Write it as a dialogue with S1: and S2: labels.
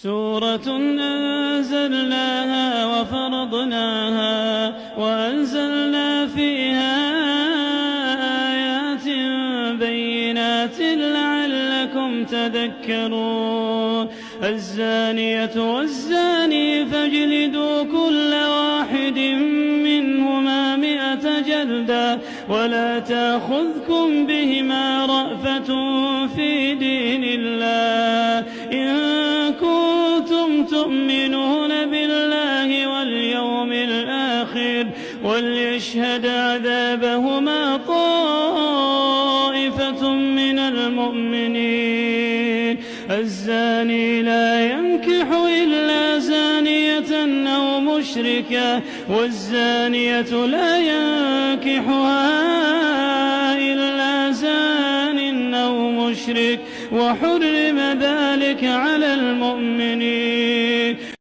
S1: سورة أنزلناها وفرضناها وأنزلنا فيها آيات بينات لعلكم تذكرون. الزانية والزاني فاجلدوا كل واحد منهما 100 جلدة ولا تأخذكم بهما رأفة في دين الله إن كنتم تؤمنون بالله واليوم الآخر وليشهد عذابهما طائفة من المؤمنين. الزاني لا ينكح إلا زانية أو مشركة والزانية لا ينكحها إلا زان أو مشرك وحرم ذلك على المؤمنين.